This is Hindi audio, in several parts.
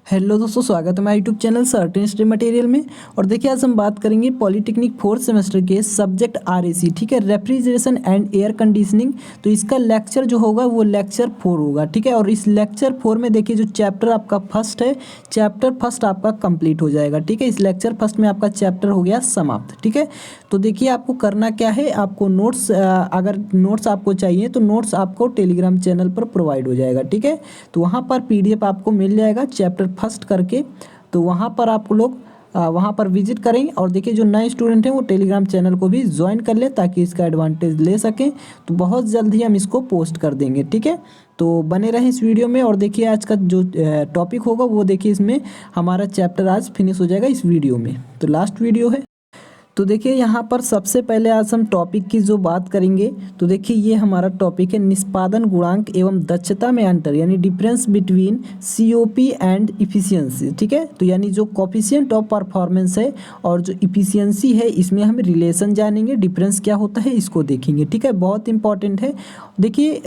हेलो दोस्तों, स्वागत है हमारे YouTube channel certain stream material में। और देखिए आज हम बात करेंगे पॉलिटेक्निक फोर्थ सेमेस्टर के सब्जेक्ट आरएसी, ठीक है, रेफ्रिजरेशन एंड एयर कंडीशनिंग। तो इसका लेक्चर जो होगा वो लेक्चर 4 होगा, ठीक है। और इस लेक्चर 4 में देखिए जो चैप्टर आपका फर्स्ट है, चैप्टर फर्स्ट आपका कंप्लीट हो जाएगा, ठीक है। इस लेक्चर फर्स्ट में आपका चैप्टर हो गया समाप्त, ठीक है। तो देखिए आपको करना क्या है, आपको नोट्स, अगर नोट्स आपको चाहिए तो नोट्स आपको टेलीग्राम चैनल पर प्रोवाइड हो जाएगा, ठीक है। तो वहाँ पर PDF आपको मिल जाएगा चैप्टर फर्स्ट करके। तो वहाँ पर आप लोग वहाँ पर विजिट करेंगे। और देखिए जो नए स्टूडेंट हैं वो टेलीग्राम चैनल को भी ज्वाइन कर ले ताकि इसका एडवांटेज ले सकें। तो बहुत जल्द ही हम इसको पोस्ट कर देंगे, ठीक है। तो बने रहें इस वीडियो में। और देखिए आज का जो टॉपिक होगा वो देखिए इसमें हमारा चैप्टर आज फिनिश हो जाएगा इस वीडियो में। तो लास्ट वीडियो है। तो देखिए यहाँ पर सबसे पहले आज हम टॉपिक की जो बात करेंगे, तो देखिए ये हमारा टॉपिक है निष्पादन गुणांक एवं दक्षता में अंतर, यानी difference between COP and efficiency, ठीक है। तो यानी जो कोफिशिएंट ऑफ परफॉर्मेंस है और जो इफिशियंसी है, इसमें हम रिलेशन जानेंगे, डिफरेंस क्या होता है इसको देखेंगे, ठीक है। बहुत इंपॉर्टेंट है। देखिए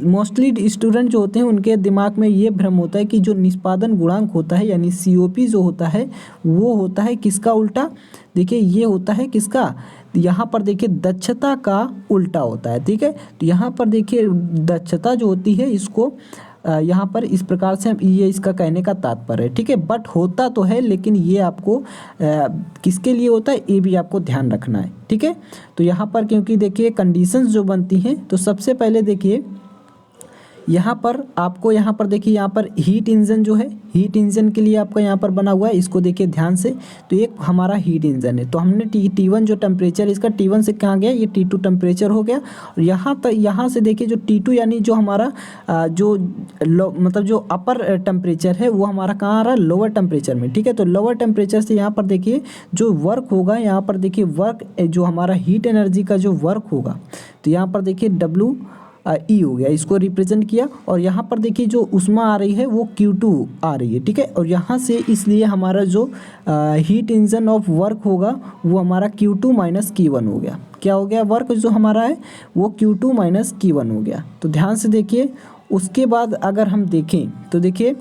मोस्टली स्टूडेंट जो होते हैं उनके दिमाग में ये भ्रम होता है कि जो निष्पादन गुणांक होता है यानी COP जो होता है वो होता है किसका उल्टा। देखिए ये होता है किसका, यहाँ पर देखिए दक्षता का उल्टा होता है, ठीक है। तो यहाँ पर देखिए दक्षता जो होती है इसको यहाँ पर इस प्रकार से हम ये इसका कहने का तात्पर्य है, ठीक है। बट होता तो है लेकिन ये आपको किसके लिए होता है ये भी आपको ध्यान रखना है, ठीक है। तो यहाँ पर क्योंकि देखिए कंडीशंस जो बनती हैं, तो सबसे पहले देखिए यहाँ पर आपको यहाँ पर देखिए यहाँ पर हीट इंजन जो है, हीट इंजन के लिए आपका यहाँ पर बना हुआ है, इसको देखिए ध्यान से। तो एक हमारा हीट इंजन है, तो हमने T1 जो टेम्परेचर इसका T1 से कहाँ गया, ये T2 टेम्परेचर हो गया। और यहाँ तक यहाँ से देखिए जो T2 यानी जो हमारा जो मतलब जो अपर टेम्परेचर है वो हमारा कहाँ आ रहा है, लोअर टेम्परेचर में, ठीक है। तो लोअर टेम्परेचर से यहाँ पर देखिए जो वर्क होगा, यहाँ पर देखिए वर्क जो हमारा हीट एनर्जी का जो वर्क होगा, तो यहाँ पर देखिए WE हो गया, इसको रिप्रेजेंट किया। और यहाँ पर देखिए जो उष्मा आ रही है वो Q2 आ रही है, ठीक है। और यहाँ से इसलिए हमारा जो हीट इंजन ऑफ वर्क होगा वो हमारा Q2 माइनस Q1 हो गया। क्या हो गया, वर्क जो हमारा है वो Q2 माइनस Q1 हो गया। तो ध्यान से देखिए। उसके बाद अगर हम देखें तो देखिए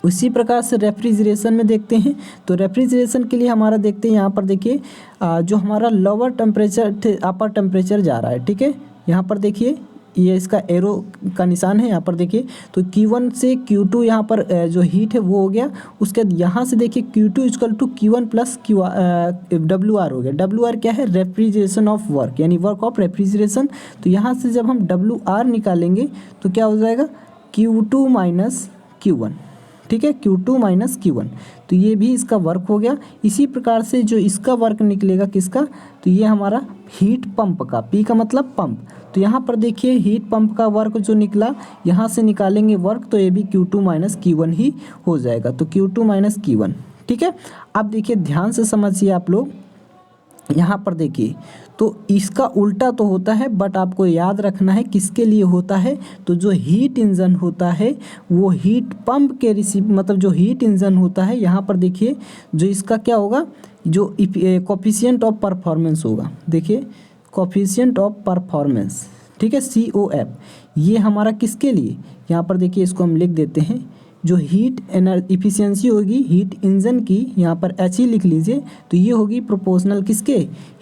उसी प्रकार से रेफ्रिजरेशन में देखते हैं। तो रेफ्रिजरेशन के लिए हमारा देखते हैं यहाँ पर देखिए जो हमारा लोअर टेम्परेचर अपर टेम्परेचर जा रहा है, ठीक है। यहाँ पर देखिए ये इसका एरो का निशान है, यहाँ पर देखिए। तो Q1 से Q2 यहाँ पर जो हीट है वो हो गया। उसके बाद यहाँ से देखिए Q2 equal to Q1 plus WR हो गया। WR क्या है, रेफ्रिजरेशन ऑफ वर्क, यानी वर्क ऑफ रेफ्रिजरेशन। तो यहाँ से जब हम WR निकालेंगे तो क्या हो जाएगा, Q2 माइनस Q1, ठीक है, Q2 माइनस Q1। तो ये भी इसका वर्क हो गया। इसी प्रकार से जो इसका वर्क निकलेगा किसका, तो ये हमारा हीट पंप का, P का मतलब पंप। तो यहाँ पर देखिए हीट पंप का वर्क जो निकला, यहाँ से निकालेंगे वर्क तो ये भी Q2 माइनस Q1 ही हो जाएगा। तो Q2 माइनस Q1, ठीक है। अब देखिए ध्यान से समझिए आप लोग, यहाँ पर देखिए तो इसका उल्टा तो होता है, बट आपको याद रखना है किसके लिए होता है। तो जो हीट इंजन होता है वो हीट पंप के मतलब जो हीट इंजन होता है, यहाँ पर देखिए जो इसका क्या होगा, जो कोफिशिएंट ऑफ परफॉर्मेंस होगा, देखिए कोफिशिएंट ऑफ परफॉर्मेंस, ठीक है, COF। ये हमारा किसके लिए, यहाँ पर देखिए इसको हम लिख देते हैं, जो हीट इफिशियंसी होगी हीट इंजन की, यहाँ पर HE लिख लीजिए। तो ये होगी प्रोपोर्शनल किसके,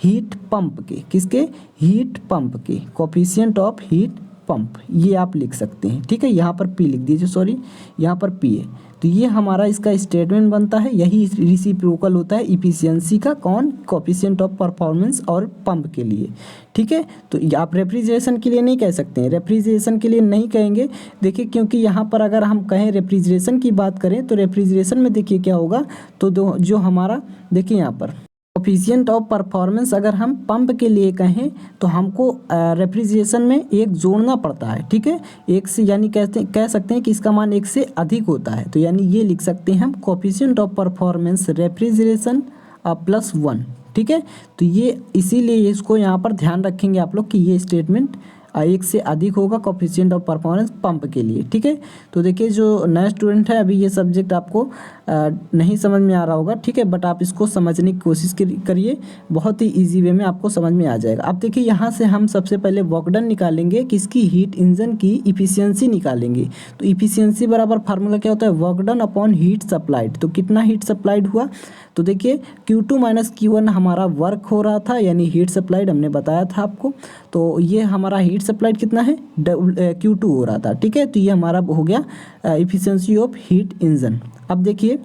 हीट पंप के, किसके, हीट पंप के, कोफिशिएंट ऑफ हीट पंप, ये आप लिख सकते हैं, ठीक है। यहाँ पर P लिख दीजिए, सॉरी यहाँ पर P है। तो ये हमारा इसका स्टेटमेंट बनता है, यही रिसिप्रोकल होता है इफिशियंसी का, कौन, कोफिशिएंट ऑफ परफॉर्मेंस और पंप के लिए, ठीक है। तो आप रेफ्रिजरेशन के लिए नहीं कह सकते हैं, रेफ्रिजरेशन के लिए नहीं कहेंगे। देखिए क्योंकि यहाँ पर अगर हम कहें रेफ्रिजरेशन की बात करें तो रेफ्रिजरेशन में देखिए क्या होगा, तो जो हमारा देखिए यहाँ पर कोफिशिएंट ऑफ परफॉर्मेंस अगर हम पंप के लिए कहें तो हमको रेफ्रिजरेशन में एक जोड़ना पड़ता है, ठीक है, एक से, यानी कह सकते हैं कि इसका मान एक से अधिक होता है। तो यानी ये लिख सकते हैं हम कोफिशिएंट ऑफ परफॉर्मेंस रेफ्रिजरेशन +1, ठीक है। तो ये इसीलिए इसको यहाँ पर ध्यान रखेंगे आप लोग कि ये स्टेटमेंट 1 से अधिक होगा कोफिशिएंट ऑफ परफॉर्मेंस पंप के लिए, ठीक है। तो देखिए जो नया स्टूडेंट है अभी ये सब्जेक्ट आपको नहीं समझ में आ रहा होगा, ठीक है, बट आप इसको समझने की कोशिश करिए, बहुत ही इजी वे में आपको समझ में आ जाएगा। अब देखिए यहाँ से हम सबसे पहले वर्क डन निकालेंगे, किसकी, हीट इंजन की इफिशियंसी निकालेंगे। तो इफिशियंसी बराबर फार्मूला क्या होता है, work done upon heat supplied. तो कितना हीट सप्लाइड हुआ, तो देखिए Q2 माइनस Q1 हमारा वर्क हो रहा था, यानी हीट सप्लाइड हमने बताया था आपको। तो ये हमारा हीट सप्लाइड कितना है, Q2 हो रहा था, ठीक है। तो ये हमारा हो गया इफिशियंसी ऑफ हीट इंजन। अब देखिए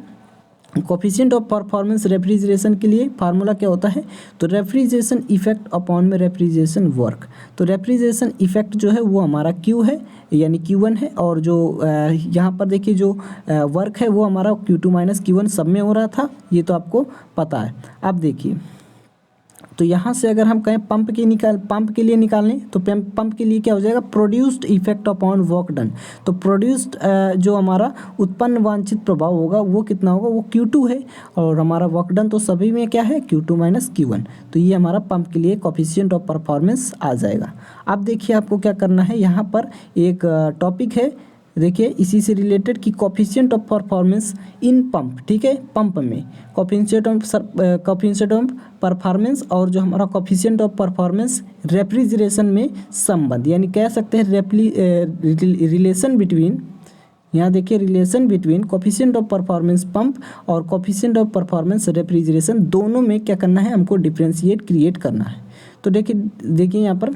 कोफिशिएंट ऑफ परफॉर्मेंस रेफ्रिजरेशन के लिए फार्मूला क्या होता है, तो रेफ्रिजरेशन इफेक्ट अपॉन में रेफ्रिजरेशन वर्क। तो रेफ्रिजरेशन इफेक्ट जो है वो हमारा Q है, यानी Q1 है, और जो यहाँ पर देखिए जो वर्क है वो हमारा Q2 माइनस Q1 सब में हो रहा था, ये तो आपको पता है। अब देखिए तो यहाँ से अगर हम कहें पंप के लिए निकालें तो पंप के लिए क्या हो जाएगा, produced effect upon work done. तो प्रोड्यूस्ड जो हमारा उत्पन्न वांछित प्रभाव होगा वो कितना होगा, वो Q2 है, और हमारा वर्क डन तो सभी में क्या है, Q2 माइनस Q1। तो ये हमारा पंप के लिए कोफिशिएंट ऑफ परफॉर्मेंस आ जाएगा। अब देखिए आपको क्या करना है, यहाँ पर एक टॉपिक है, देखिए इसी से रिलेटेड कि coefficient of performance in pump, ठीक है, पंप में कोफिशिएंट ऑफ परफॉर्मेंस और जो हमारा कोफिशिएंट ऑफ परफॉर्मेंस रेफ्रिजरेशन में संबंध, यानी कह सकते हैं रिलेशन बिटवीन, यहाँ देखिए relation between coefficient of performance pump और कोफिशिएंट ऑफ परफॉर्मेंस रेफ्रिजरेशन, दोनों में क्या करना है, हमको डिफरेंशिएट क्रिएट करना है। तो देखिए यहाँ पर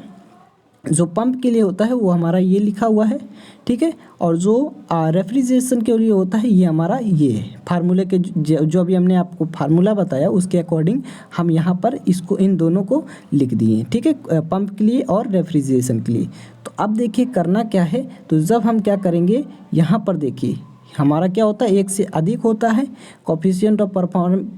जो पंप के लिए होता है वो हमारा ये लिखा हुआ है, ठीक है, और जो रेफ्रिजरेशन के लिए होता है ये हमारा ये फार्मूले के जो अभी हमने आपको फार्मूला बताया उसके अकॉर्डिंग हम यहाँ पर इसको इन दोनों को लिख दिए, ठीक है, पंप के लिए और रेफ्रिजरेशन के लिए। तो अब देखिए करना क्या है, तो जब हम क्या करेंगे, यहाँ पर देखिए हमारा क्या होता है, 1 से अधिक होता है coefficient of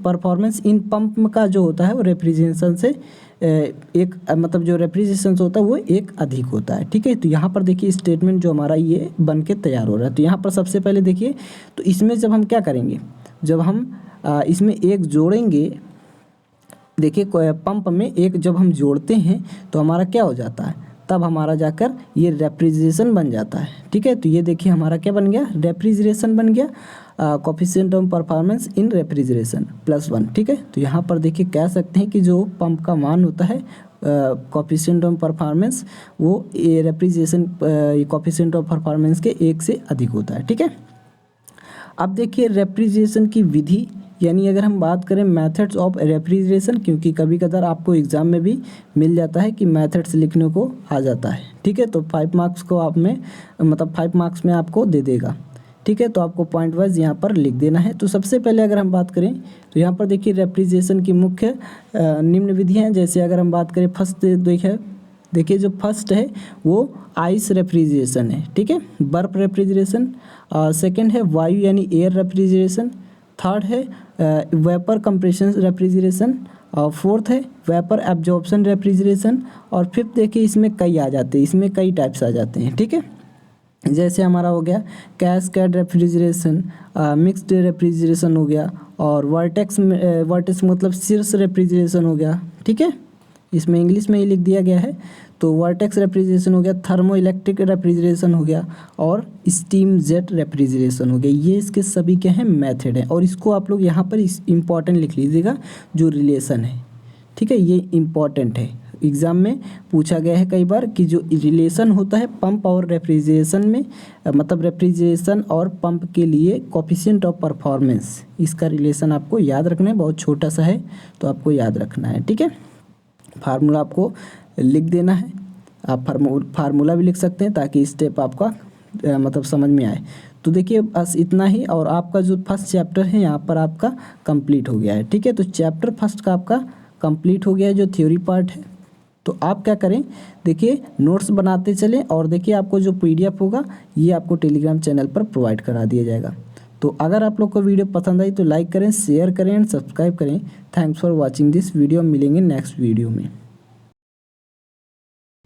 performance in pump का जो होता है वो रेफ्रिजरेशन से एक मतलब जो रेफ्रिजरेशन होता है वो 1 अधिक होता है, ठीक है। तो यहाँ पर देखिए स्टेटमेंट जो हमारा ये बन के तैयार हो रहा है। तो यहाँ पर सबसे पहले देखिए, तो इसमें जब हम क्या करेंगे, जब हम इसमें 1 जोड़ेंगे, देखिए पंप में 1 जब हम जोड़ते हैं तो हमारा क्या हो जाता है, तब हमारा जाकर ये रेफ्रिजरेशन बन जाता है, ठीक है। तो ये देखिए हमारा क्या बन गया, रेफ्रिजरेशन बन गया, coefficient of performance in refrigeration +1, ठीक है। तो यहाँ पर देखिए कह सकते हैं कि जो पंप का मान होता है कोफिशिएंट ऑफ परफॉर्मेंस वो रेफ्रिजरेशन कोफिशिएंट ऑफ परफॉर्मेंस के 1 से अधिक होता है, ठीक है। अब देखिए रेफ्रिजरेशन की विधि, यानी अगर हम बात करें मेथड्स ऑफ रेफ्रिजरेशन, क्योंकि कभी कभार आपको एग्जाम में भी मिल जाता है कि मेथड्स लिखने को आ जाता है, ठीक है। तो 5 मार्क्स को आप में मतलब 5 मार्क्स में आपको दे देगा, ठीक है। तो आपको पॉइंट वाइज यहाँ पर लिख देना है। तो सबसे पहले अगर हम बात करें तो यहाँ पर देखिए रेफ्रिजरेशन की मुख्य निम्न विधियाँ हैं। जैसे अगर हम बात करें फर्स्ट देखिए जो फर्स्ट है वो आइस रेफ्रिजरेशन है, ठीक है, बर्फ रेफ्रिजरेशन। सेकंड है वायु यानी एयर रेफ्रिजरेशन। थर्ड है वेपर कंप्रेशन रेफ्रिजरेशन। और फोर्थ है वेपर एब्जॉर्प्शन रेफ्रिजरेशन। और फिफ्थ देखिए इसमें कई आ जाते हैं, इसमें कई टाइप्स आ जाते हैं, ठीक है। जैसे हमारा हो गया कैस्केड रेफ्रिजरेशन, मिक्स्ड रेफ्रिजरेशन हो गया, और वर्टेक्स मतलब शीर्ष रेफ्रिजरेशन हो गया, ठीक है। इसमें इंग्लिश में ही लिख दिया गया है। तो वर्टेक्स रेफ्रिजरेशन हो गया, थर्मो इलेक्ट्रिक रेफ्रिजरेशन हो गया, और स्टीम जेट रेफ्रिजरेशन हो गया। ये इसके सभी के हैं मेथड हैं, और इसको आप लोग यहाँ पर इम्पॉर्टेंट लिख लीजिएगा जो रिलेशन है, ठीक है। ये इम्पॉर्टेंट है, एग्ज़ाम में पूछा गया है कई बार कि जो रिलेशन होता है पंप और रेफ्रिजरेशन में, मतलब रेफ्रिजरेशन और पंप के लिए कोफिशिएंट ऑफ परफॉर्मेंस, इसका रिलेशन आपको याद रखना है। बहुत छोटा सा है तो आपको याद रखना है, ठीक है। फार्मूला आपको लिख देना है, आप फार्मूला भी लिख सकते हैं ताकि स्टेप आपका मतलब समझ में आए। तो देखिए बस इतना ही, और आपका जो फर्स्ट चैप्टर है यहाँ पर आपका कंप्लीट हो गया है, ठीक है। तो चैप्टर फर्स्ट का आपका कंप्लीट हो गया है जो थ्योरी पार्ट है। तो आप क्या करें, देखिए नोट्स बनाते चलें, और देखिए आपको जो PDF होगा ये आपको टेलीग्राम चैनल पर प्रोवाइड करा दिया जाएगा। तो अगर आप लोग को वीडियो पसंद आई तो लाइक करें, शेयर करें एंड सब्सक्राइब करें। Thanks for watching this video. मिलेंगे नेक्स्ट वीडियो में।